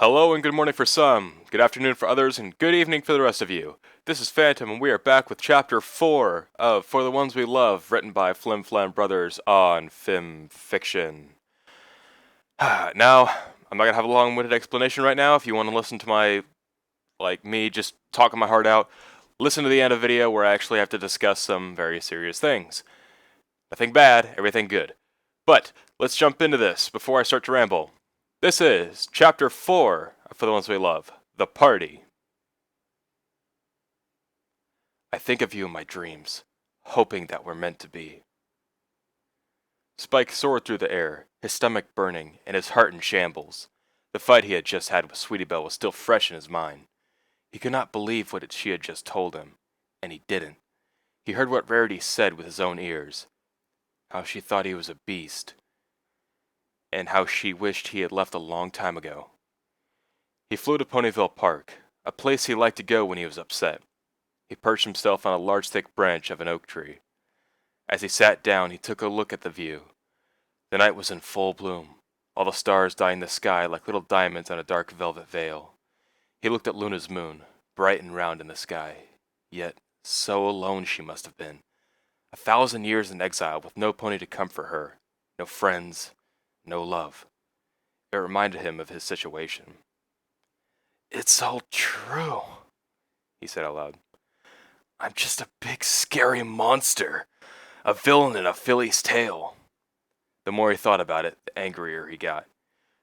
Hello and good morning for some, good afternoon for others, and good evening for the rest of you. This is Phantom, and we are back with Chapter 4 of For the Ones We Love, written by Flim Flam Brothers on FIM Fiction. Now, I'm not going to have a long-winded explanation right now. If you want to listen to me just talking my heart out, listen to the end of the video where I actually have to discuss some very serious things. Nothing bad, everything good. But, let's jump into this before I start to ramble. This is Chapter 4 of For the Ones We Love, The Party. I think of you in my dreams, hoping that we're meant to be. Spike soared through the air, his stomach burning and his heart in shambles. The fight he had just had with Sweetie Belle was still fresh in his mind. He could not believe what she had just told him, and he didn't. He heard what Rarity said with his own ears. How she thought he was a beast, and how she wished he had left a long time ago. He flew to Ponyville Park, a place he liked to go when he was upset. He perched himself on a large thick branch of an oak tree. As he sat down, he took a look at the view. The night was in full bloom, all the stars dyeing the sky like little diamonds on a dark velvet veil. He looked at Luna's moon, bright and round in the sky, yet so alone she must have been. 1,000 years in exile with no pony to comfort her, no friends, no love. It reminded him of his situation. "It's all true," he said out loud. "I'm just a big scary monster, a villain in a filly's tale." The more he thought about it, the angrier he got.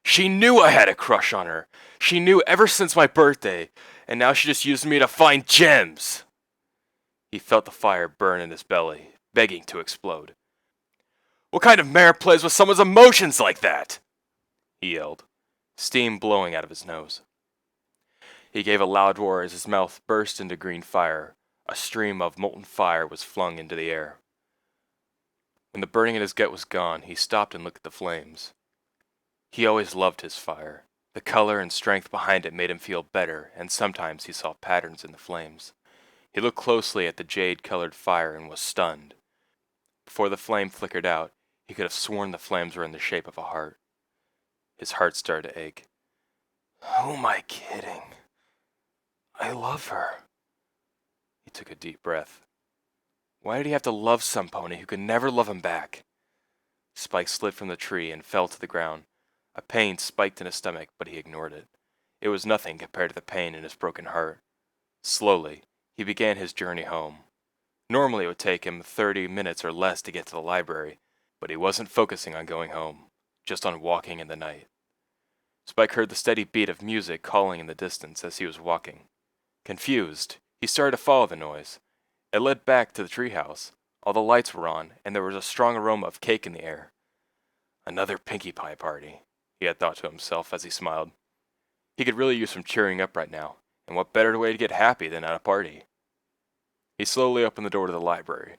She knew I had a crush on her. She knew ever since my birthday, and now she just used me to find gems. He felt the fire burn in his belly, begging to explode. "What kind of mare plays with someone's emotions like that?" he yelled, steam blowing out of his nose. He gave a loud roar as his mouth burst into green fire. A stream of molten fire was flung into the air. When the burning in his gut was gone, he stopped and looked at the flames. He always loved his fire. The color and strength behind it made him feel better, and sometimes he saw patterns in the flames. He looked closely at the jade-colored fire and was stunned. Before the flame flickered out, he could have sworn the flames were in the shape of a heart. His heart started to ache. Who am I kidding? I love her. He took a deep breath. Why did he have to love some pony who could never love him back? Spike slid from the tree and fell to the ground. A pain spiked in his stomach, but he ignored it. It was nothing compared to the pain in his broken heart. Slowly, he began his journey home. Normally it would take him 30 minutes or less to get to the library, but he wasn't focusing on going home, just on walking in the night. Spike heard the steady beat of music calling in the distance as he was walking. Confused, he started to follow the noise. It led back to the treehouse. All the lights were on, and there was a strong aroma of cake in the air. Another Pinkie Pie party, he had thought to himself as he smiled. He could really use some cheering up right now, and what better way to get happy than at a party? He slowly opened the door to the library,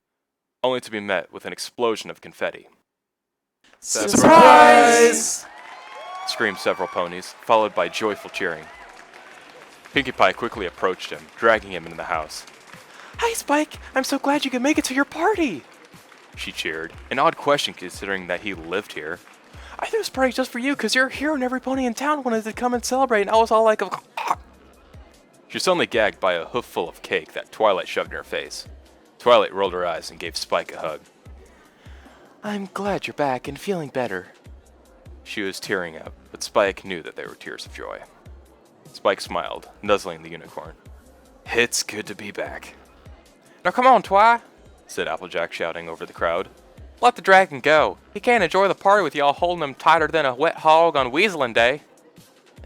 only to be met with an explosion of confetti. Surprise! Screamed several ponies, followed by joyful cheering. Pinkie Pie quickly approached him, dragging him into the house. "Hi, Spike! I'm so glad you could make it to your party!" She cheered, an odd question considering that he lived here. "I threw this party just for you because you're a hero and every pony in town wanted to come and celebrate, and I was all like..." She was suddenly gagged by a hoofful of cake that Twilight shoved in her face. Twilight rolled her eyes and gave Spike a hug. "I'm glad you're back and feeling better." She was tearing up, but Spike knew that they were tears of joy. Spike smiled, nuzzling the unicorn. "It's good to be back." "Now come on, Twi," said Applejack, shouting over the crowd. "Let the dragon go. He can't enjoy the party with y'all holding him tighter than a wet hog on Weaseling Day."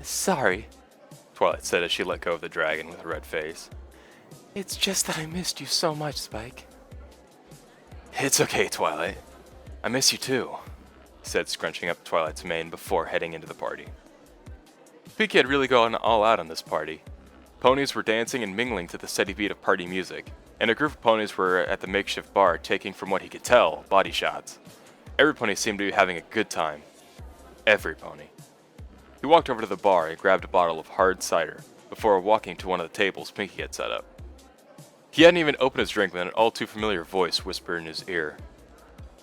"Sorry," Twilight said as she let go of the dragon with a red face. "It's just that I missed you so much, Spike." "It's okay, Twilight. I miss you too," he said, scrunching up Twilight's mane before heading into the party. Pinkie had really gone all out on this party. Ponies were dancing and mingling to the steady beat of party music, and a group of ponies were at the makeshift bar taking, from what he could tell, body shots. Every pony seemed to be having a good time. Every pony. He walked over to the bar and grabbed a bottle of hard cider before walking to one of the tables Pinkie had set up. He hadn't even opened his drink when an all-too-familiar voice whispered in his ear.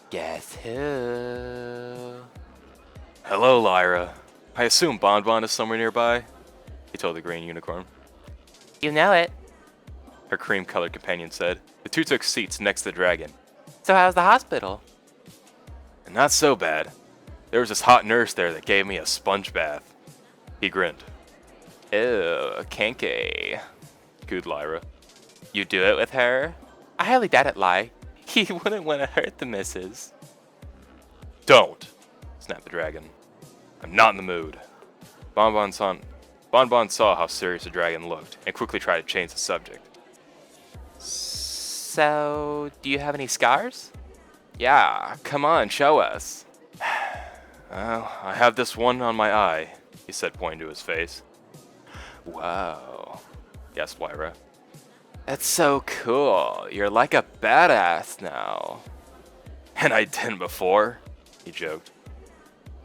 "Guess who?" "Hello, Lyra. I assume Bon Bon is somewhere nearby?" he told the green unicorn. You know it. Her cream-colored companion said. The two took seats next to the dragon. So how's the hospital? And not so bad. There was this hot nurse there that gave me a sponge bath. He grinned. Ew, kinky, cooed Lyra. You do it with her? I highly doubt it, Lie. He wouldn't want to hurt the missus. Don't, snapped the dragon. I'm not in the mood. Bonbon saw how serious the dragon looked and quickly tried to change the subject. So, do you have any scars? Yeah, come on, show us. Well, I have this one on my eye, he said, pointing to his face. Whoa, gasped Lyra. That's so cool. You're like a badass now. And I didn't before, he joked.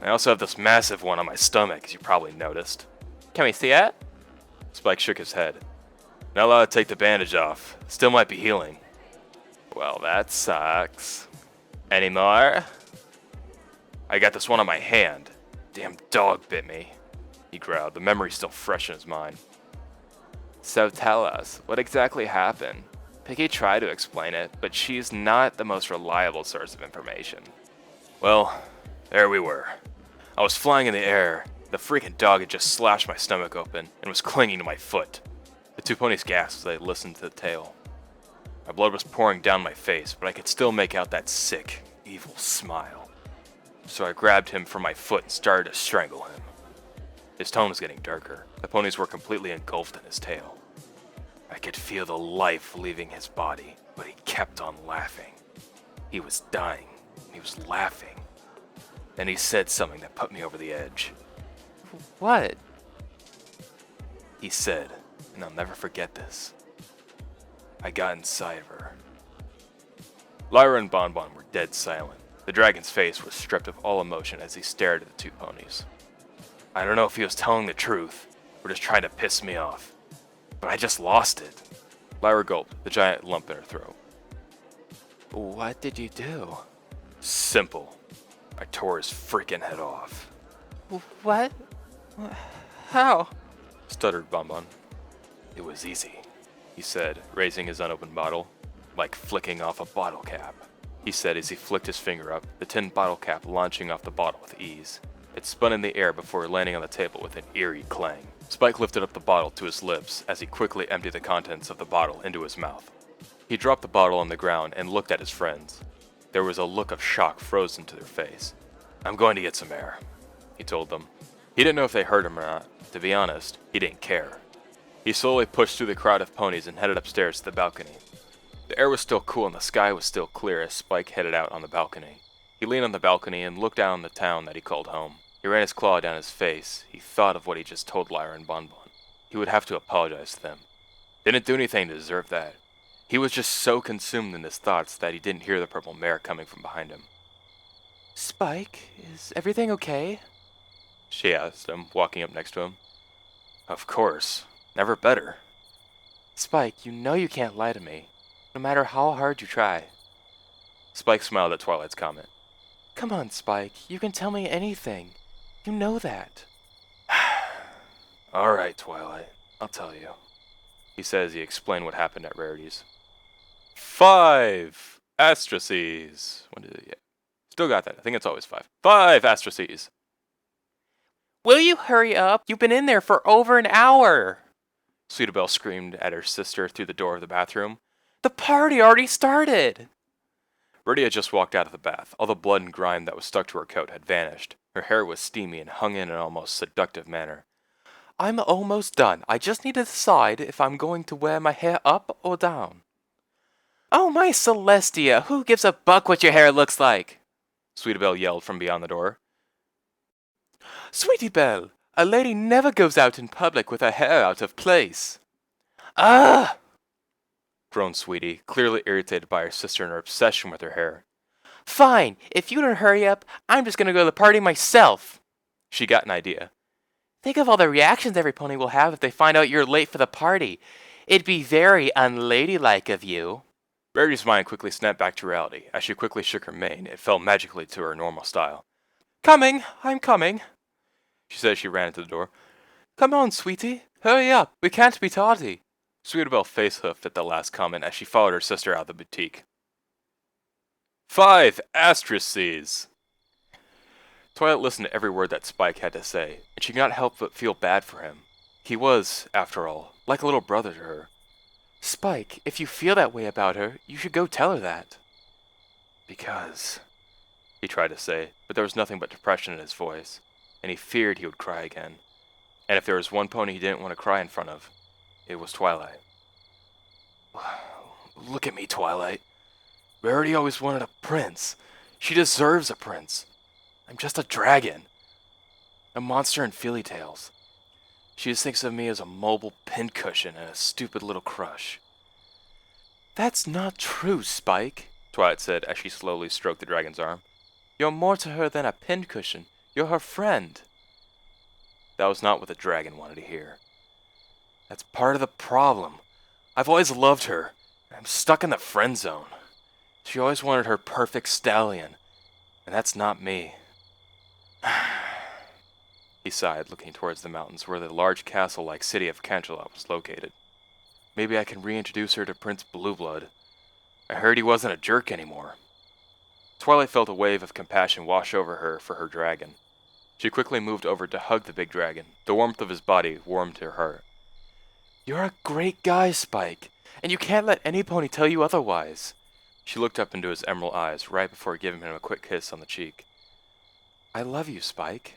I also have this massive one on my stomach, as you probably noticed. Can we see it? Spike shook his head. Not allowed to take the bandage off. Still might be healing. Well, that sucks. Any more? I got this one on my hand. Damn dog bit me, he growled, the memory still fresh in his mind. So tell us, what exactly happened? Piggy tried to explain it, but she's not the most reliable source of information. Well, there we were. I was flying in the air. The freaking dog had just slashed my stomach open and was clinging to my foot. The two ponies gasped as they listened to the tale. My blood was pouring down my face, but I could still make out that sick, evil smile. So I grabbed him from my foot and started to strangle him. His tone was getting darker. The ponies were completely engulfed in his tail. I could feel the life leaving his body, but he kept on laughing. He was dying. He was laughing. Then he said something that put me over the edge. What? He said, and I'll never forget this. I got inside of her. Lyra and Bonbon were dead silent. The dragon's face was stripped of all emotion as he stared at the two ponies. I don't know if he was telling the truth or just trying to piss me off, but I just lost it. Lyra gulped, the giant lump in her throat. What did you do? Simple. I tore his freaking head off. What? How? Stuttered Bonbon. It was easy, he said, raising his unopened bottle, like flicking off a bottle cap. He said as he flicked his finger up, the tin bottle cap launching off the bottle with ease. It spun in the air before landing on the table with an eerie clang. Spike lifted up the bottle to his lips as he quickly emptied the contents of the bottle into his mouth. He dropped the bottle on the ground and looked at his friends. There was a look of shock frozen to their face. I'm going to get some air, he told them. He didn't know if they heard him or not. To be honest, he didn't care. He slowly pushed through the crowd of ponies and headed upstairs to the balcony. The air was still cool and the sky was still clear as Spike headed out on the balcony. He leaned on the balcony and looked down on the town that he called home. He ran his claw down his face. He thought of what he just told Lyra and Bonbon. He would have to apologize to them. Didn't do anything to deserve that. He was just so consumed in his thoughts that he didn't hear the purple mare coming from behind him. Spike, is everything okay? She asked him, walking up next to him. Of course. Never better. Spike, you know you can't lie to me, no matter how hard you try. Spike smiled at Twilight's comment. Come on, Spike, you can tell me anything. You know that. All right, Twilight, I'll tell you, he said as he explained what happened at Rarity's. 5 asterisks. When did it get? Still got that. I think it's always 5. 5 asterisks. Will you hurry up? You've been in there for over an hour. Sweetabelle screamed at her sister through the door of the bathroom. The party already started. Rarity had just walked out of the bath. All the blood and grime that was stuck to her coat had vanished. Her hair was steamy and hung in an almost seductive manner. I'm almost done. I just need to decide if I'm going to wear my hair up or down. Oh, my Celestia, who gives a buck what your hair looks like? Sweetabelle yelled from beyond the door. Sweetie Belle, a lady never goes out in public with her hair out of place. Ah! Groaned Sweetie, clearly irritated by her sister and her obsession with her hair. Fine, if you don't hurry up, I'm just gonna go to the party myself. She got an idea. Think of all the reactions every pony will have if they find out you're late for the party. It'd be very unladylike of you. Rarity's mind quickly snapped back to reality. As she quickly shook her mane, it fell magically to her normal style. Coming, I'm coming, she said as she ran into the door. Come on, sweetie. Hurry up. We can't be tardy. Sweetabelle facehuffed at the last comment as she followed her sister out of the boutique. 5 asterisks! Twilight listened to every word that Spike had to say, and she could not help but feel bad for him. He was, after all, like a little brother to her. Spike, if you feel that way about her, you should go tell her that. Because, he tried to say, but there was nothing but depression in his voice, and he feared he would cry again. And if there was one pony he didn't want to cry in front of, it was Twilight. Look at me, Twilight. Rarity always wanted a prince. She deserves a prince. I'm just a dragon. A monster in fairy tales. She just thinks of me as a mobile pincushion and a stupid little crush. That's not true, Spike, Twilight said as she slowly stroked the dragon's arm. You're more to her than a pincushion. You're her friend. That was not what the dragon wanted to hear. That's part of the problem. I've always loved her. I'm stuck in the friend zone. She always wanted her perfect stallion, and that's not me. He sighed, looking towards the mountains where the large castle-like city of Canterlot was located. Maybe I can reintroduce her to Prince Blueblood. I heard he wasn't a jerk anymore. Twilight felt a wave of compassion wash over her for her dragon. She quickly moved over to hug the big dragon. The warmth of his body warmed her heart. You're a great guy, Spike, and you can't let any pony tell you otherwise. She looked up into his emerald eyes right before giving him a quick kiss on the cheek. I love you, Spike.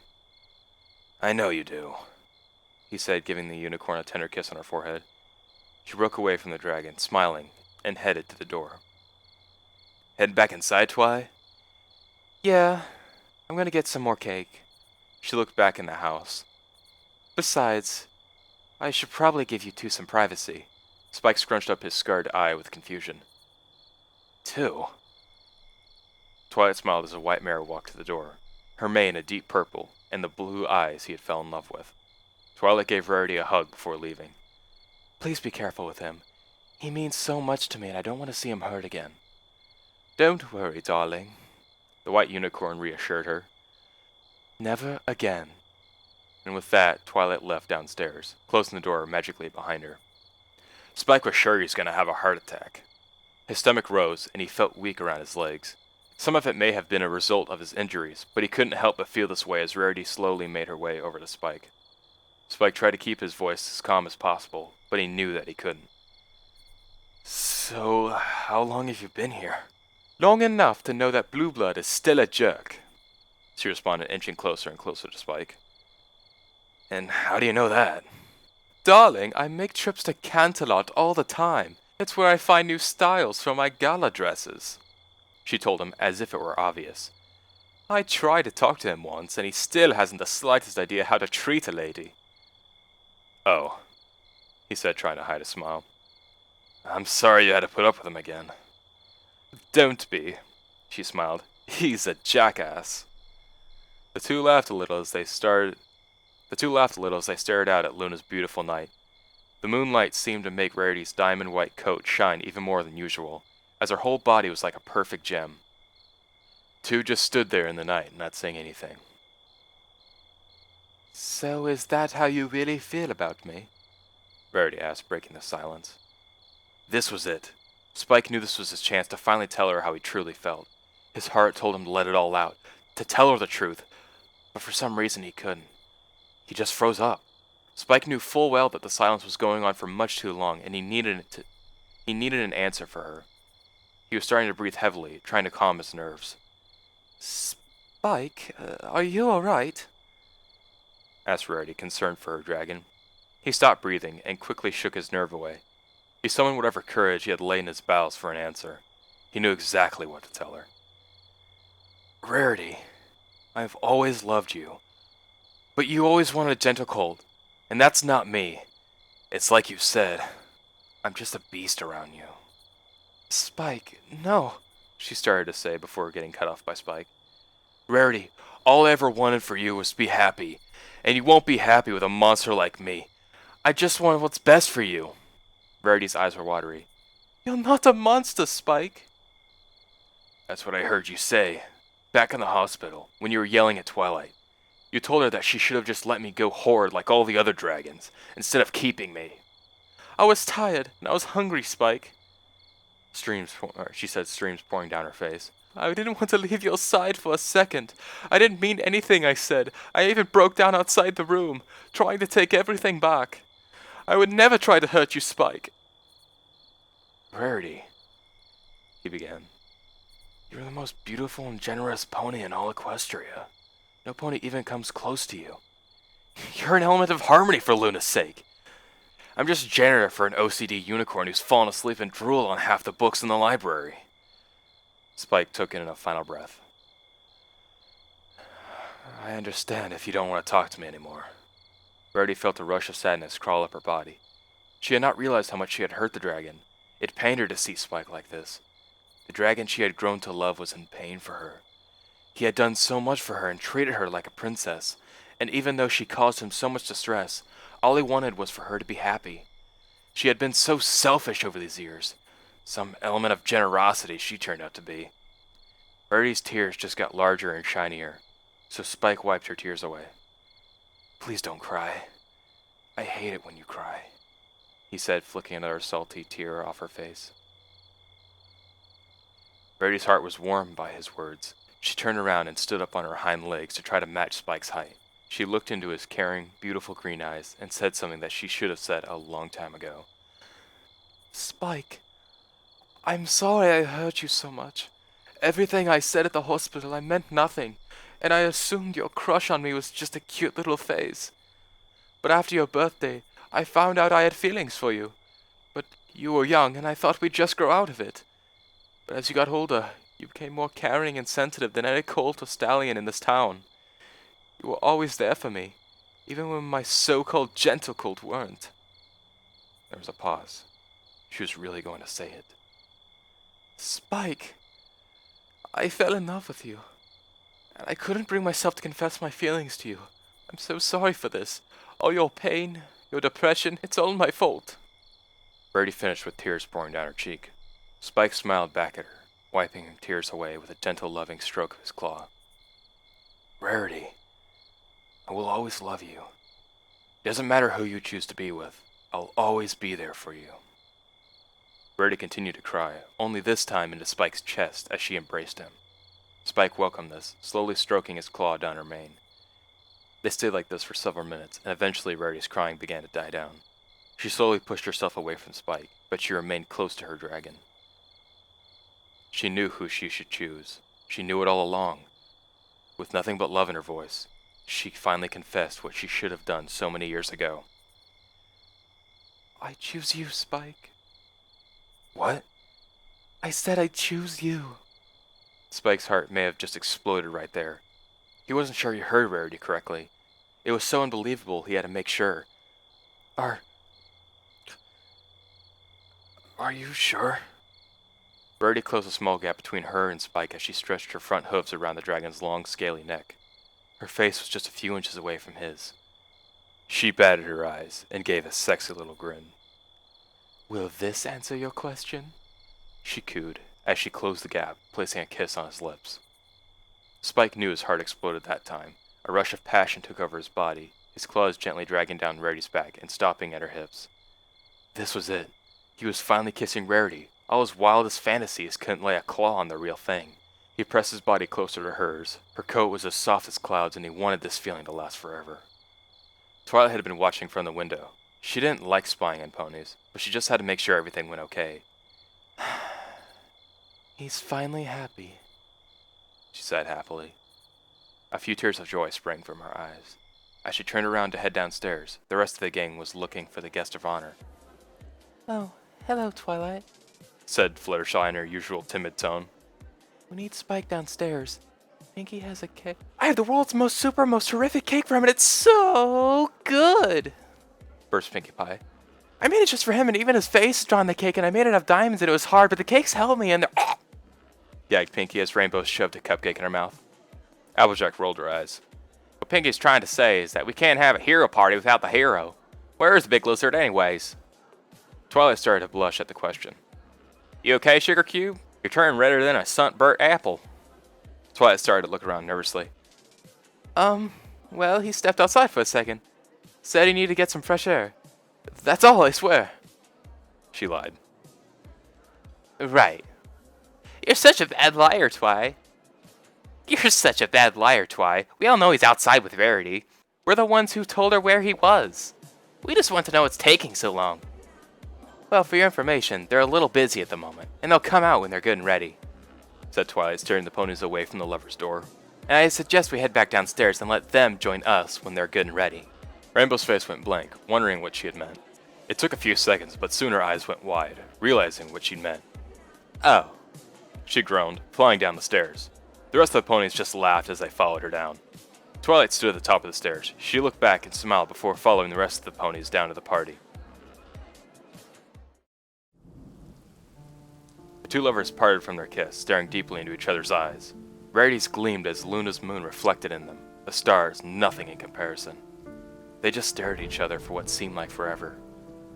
I know you do, he said, giving the unicorn a tender kiss on her forehead. She broke away from the dragon, smiling, and headed to the door. Heading back inside, Twi? Yeah, I'm gonna get some more cake. She looked back in the house. Besides, I should probably give you two some privacy. Spike scrunched up his scarred eye with confusion. 2? Twilight smiled as a white mare walked to the door, her mane a deep purple, and the blue eyes he had fell in love with. Twilight gave Rarity a hug before leaving. Please be careful with him. He means so much to me, and I don't want to see him hurt again. Don't worry, darling, the white unicorn reassured her. Never again. And with that, Twilight left downstairs, closing the door magically behind her. Spike was sure he was going to have a heart attack. His stomach rose, and he felt weak around his legs. Some of it may have been a result of his injuries, but he couldn't help but feel this way as Rarity slowly made her way over to Spike. Spike tried to keep his voice as calm as possible, but he knew that he couldn't. So, how long have you been here? Long enough to know that Blueblood is still a jerk, she responded, inching closer and closer to Spike. And how do you know that? Darling, I make trips to Canterlot all the time. It's where I find new styles for my gala dresses, she told him as if it were obvious. I tried to talk to him once, and he still hasn't the slightest idea how to treat a lady. Oh, he said, trying to hide a smile. I'm sorry you had to put up with him again. Don't be, she smiled. He's a jackass. The two laughed a little as they stared out at Luna's beautiful night. The moonlight seemed to make Rarity's diamond white coat shine even more than usual, as her whole body was like a perfect gem. Two just stood there in the night, not saying anything. So is that how you really feel about me? Rarity asked, breaking the silence. This was it. Spike knew this was his chance to finally tell her how he truly felt. His heart told him to let it all out, to tell her the truth, but for some reason he couldn't. He just froze up. Spike knew full well that the silence was going on for much too long, and he needed an answer for her. He was starting to breathe heavily, trying to calm his nerves. Spike, are you alright? Asked Rarity, concerned for her dragon. He stopped breathing and quickly shook his nerve away. He summoned whatever courage he had laid in his bowels for an answer. He knew exactly what to tell her. Rarity, I've always loved you. But you always wanted a gentle cold, and that's not me. It's like you said, I'm just a beast around you. Spike, no, she started to say before getting cut off by Spike. Rarity, all I ever wanted for you was to be happy, and you won't be happy with a monster like me. I just want what's best for you. Rarity's eyes were watery. You're not a monster, Spike. That's what I heard you say, back in the hospital, when you were yelling at Twilight. You told her that she should have just let me go horrid like all the other dragons, instead of keeping me. I was tired, and I was hungry, Spike. She said, streams pouring down her face. I didn't want to leave your side for a second. I didn't mean anything I said. I even broke down outside the room, trying to take everything back. I would never try to hurt you, Spike. Rarity, he began. You're the most beautiful and generous pony in all Equestria. No pony even comes close to you. You're an element of harmony, for Luna's sake. I'm just janitor for an OCD unicorn who's fallen asleep and drooled on half the books in the library. Spike took in a final breath. I understand if you don't want to talk to me anymore. Rarity felt a rush of sadness crawl up her body. She had not realized how much she had hurt the dragon. It pained her to see Spike like this. The dragon she had grown to love was in pain for her. He had done so much for her and treated her like a princess, and even though she caused him so much distress, all he wanted was for her to be happy. She had been so selfish over these years. Some element of generosity she turned out to be. Rarity's tears just got larger and shinier, so Spike wiped her tears away. Please don't cry. I hate it when you cry, he said, flicking another salty tear off her face. Rarity's heart was warmed by his words. She turned around and stood up on her hind legs to try to match Spike's height. She looked into his caring, beautiful green eyes and said something that she should have said a long time ago. Spike, I'm sorry I hurt you so much. Everything I said at the hospital, I meant nothing, and I assumed your crush on me was just a cute little phase. But after your birthday, I found out I had feelings for you. But you were young, and I thought we'd just grow out of it. But as you got older, you became more caring and sensitive than any colt or stallion in this town. You were always there for me, even when my so-called gentle colt weren't. There was a pause. She was really going to say it. Spike, I fell in love with you, and I couldn't bring myself to confess my feelings to you. I'm so sorry for this. All your pain, your depression, it's all my fault. Rarity finished with tears pouring down her cheek. Spike smiled back at her, wiping her tears away with a gentle, loving stroke of his claw. Rarity, I will always love you. It doesn't matter who you choose to be with. I'll always be there for you. Rarity continued to cry, only this time into Spike's chest as she embraced him. Spike welcomed this, slowly stroking his claw down her mane. They stayed like this for several minutes, and eventually Rarity's crying began to die down. She slowly pushed herself away from Spike, but she remained close to her dragon. She knew who she should choose. She knew it all along. With nothing but love in her voice, she finally confessed what she should have done so many years ago. I choose you, Spike. What? I said I choose you. Spike's heart may have just exploded right there. He wasn't sure he heard Rarity correctly. It was so unbelievable he had to make sure. Are you sure? Rarity closed a small gap between her and Spike as she stretched her front hooves around the dragon's long, scaly neck. Her face was just a few inches away from his. She batted her eyes and gave a sexy little grin. Will this answer your question? She cooed as she closed the gap, placing a kiss on his lips. Spike knew his heart exploded that time. A rush of passion took over his body, his claws gently dragging down Rarity's back and stopping at her hips. This was it. He was finally kissing Rarity. All his wildest fantasies couldn't lay a claw on the real thing. He pressed his body closer to hers. Her coat was as soft as clouds, and he wanted this feeling to last forever. Twilight had been watching from the window. She didn't like spying on ponies, but she just had to make sure everything went okay. He's finally happy, she sighed happily. A few tears of joy sprang from her eyes. As she turned around to head downstairs, the rest of the gang was looking for the guest of honor. Oh, hello, Twilight, said Fluttershy in her usual timid tone. We need Spike downstairs. Pinkie has a cake. I have the world's most horrific cake for him, and it's so good! Burst Pinkie Pie. I made it just for him, and even his face is drawn on the cake, and I made it have diamonds, and it was hard, but the cakes held me, and they're... gagged Pinkie as Rainbow shoved a cupcake in her mouth. Applejack rolled her eyes. What Pinkie's trying to say is that we can't have a hero party without the hero. Where is the big lizard anyways? Twilight started to blush at the question. You okay, Sugar Cube? You're turning redder than a sunburnt apple. Twilight started to look around nervously. Well, he stepped outside for a second. Said he needed to get some fresh air. That's all, I swear. She lied. Right. You're such a bad liar, Twy. You're such a bad liar, Twy. We all know he's outside with Rarity. We're the ones who told her where he was. We just want to know what's taking so long. Well, for your information, they're a little busy at the moment, and they'll come out when they're good and ready, said Twilight, steering the ponies away from the lover's door. And I suggest we head back downstairs and let them join us when they're good and ready. Rainbow's face went blank, wondering what she had meant. It took a few seconds, but soon her eyes went wide, realizing what she'd meant. Oh, she groaned, flying down the stairs. The rest of the ponies just laughed as they followed her down. Twilight stood at the top of the stairs. She looked back and smiled before following the rest of the ponies down to the party. The two lovers parted from their kiss, staring deeply into each other's eyes. Rarities gleamed as Luna's moon reflected in them, the stars nothing in comparison. They just stared at each other for what seemed like forever.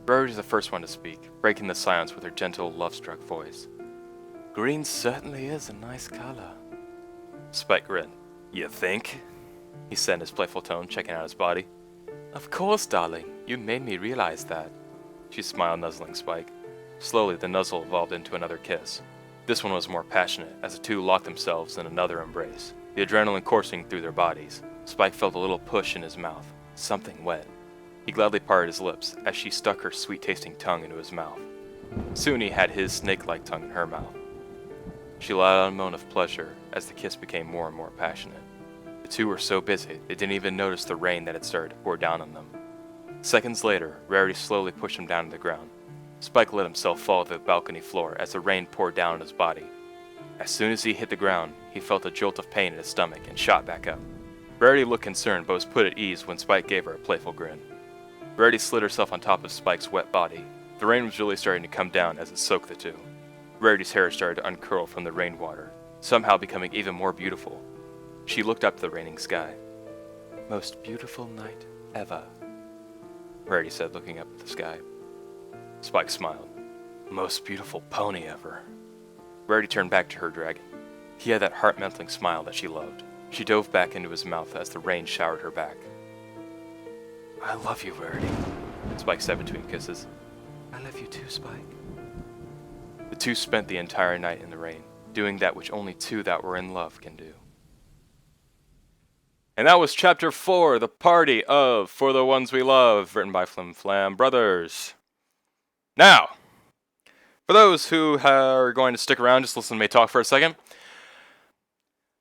Rarity was the first one to speak, breaking the silence with her gentle, love-struck voice. Green certainly is a nice color. Spike grinned. You think? He said in his playful tone, checking out his body. Of course, darling. You made me realize that. She smiled, nuzzling Spike. Slowly, the nuzzle evolved into another kiss. This one was more passionate, as the two locked themselves in another embrace, the adrenaline coursing through their bodies. Spike felt a little push in his mouth, something wet. He gladly parted his lips as she stuck her sweet-tasting tongue into his mouth. Soon he had his snake-like tongue in her mouth. She let out a moan of pleasure as the kiss became more and more passionate. The two were so busy, they didn't even notice the rain that had started to pour down on them. Seconds later, Rarity slowly pushed him down to the ground. Spike let himself fall to the balcony floor as the rain poured down on his body. As soon as he hit the ground, he felt a jolt of pain in his stomach and shot back up. Rarity looked concerned but was put at ease when Spike gave her a playful grin. Rarity slid herself on top of Spike's wet body. The rain was really starting to come down as it soaked the two. Rarity's hair started to uncurl from the rainwater, somehow becoming even more beautiful. She looked up to the raining sky. Most beautiful night ever, Rarity said, looking up at the sky. Spike smiled. Most beautiful pony ever. Rarity turned back to her dragon. He had that heart-melting smile that she loved. She dove back into his mouth as the rain showered her back. I love you, Rarity, Spike said between kisses. I love you too, Spike. The two spent the entire night in the rain, doing that which only two that were in love can do. And that was Chapter 4, The Party of For the Ones We Love, written by Flim Flam Brothers. Now, for those who are going to stick around, just listen to me talk for a second.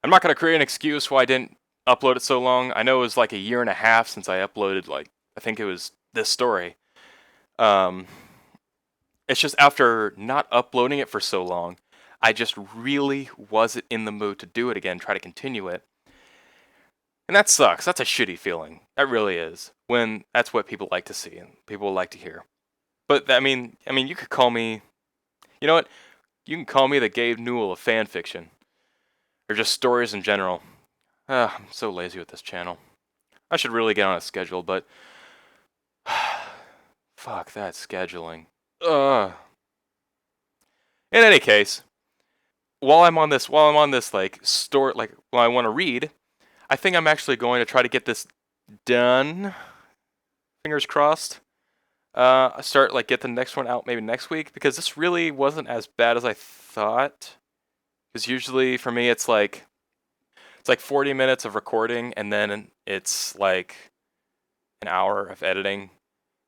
I'm not going to create an excuse why I didn't upload it so long. I know it was like a year and a half since I uploaded, I think it was this story. It's just after not uploading it for so long, I just really wasn't in the mood to do it again, try to continue it. And that sucks. That's a shitty feeling. That really is. When that's what people like to see and people like to hear. But I mean, you could call me, you know what? You can call me the Gabe Newell of fan fiction, or just stories in general. I'm so lazy with this channel. I should really get on a schedule, but fuck that scheduling. In any case, while I'm on this when I want to read, I think I'm actually going to try to get this done. Fingers crossed. Get the next one out maybe next week, because this really wasn't as bad as I thought. Because usually for me it's like 40 minutes of recording and then it's like an hour of editing.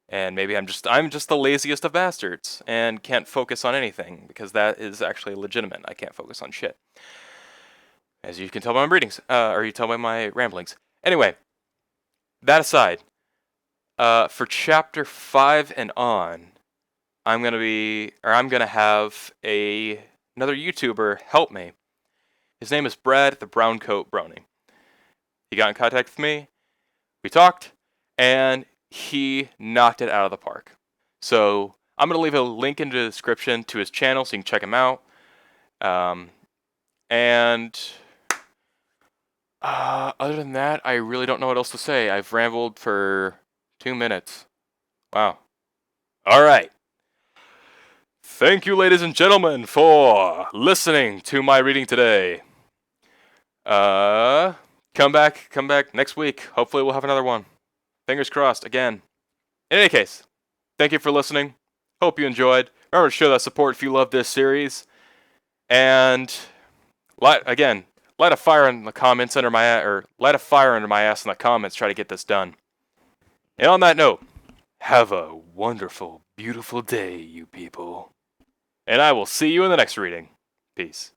And maybe I'm just the laziest of bastards and can't focus on anything, because that is actually legitimate. I can't focus on shit, as you can tell by my readings, or you tell by my ramblings. Anyway, that aside, for chapter 5 and on, I'm gonna have another YouTuber help me. His name is Brad the Browncoat Brony. He got in contact with me. We talked, and he knocked it out of the park. So I'm going to leave a link in the description to his channel so you can check him out. Other than that, I really don't know what else to say. I've rambled for 2 minutes. Wow. All right. Thank you, ladies and gentlemen, for listening to my reading today. Come back next week. Hopefully we'll have another one. Fingers crossed again. In any case, thank you for listening. Hope you enjoyed. Remember to show that support if you love this series. And light a fire in the comments under my light a fire under my ass in the comments. Try to get this done. And on that note, have a wonderful, beautiful day, you people. And I will see you in the next reading. Peace.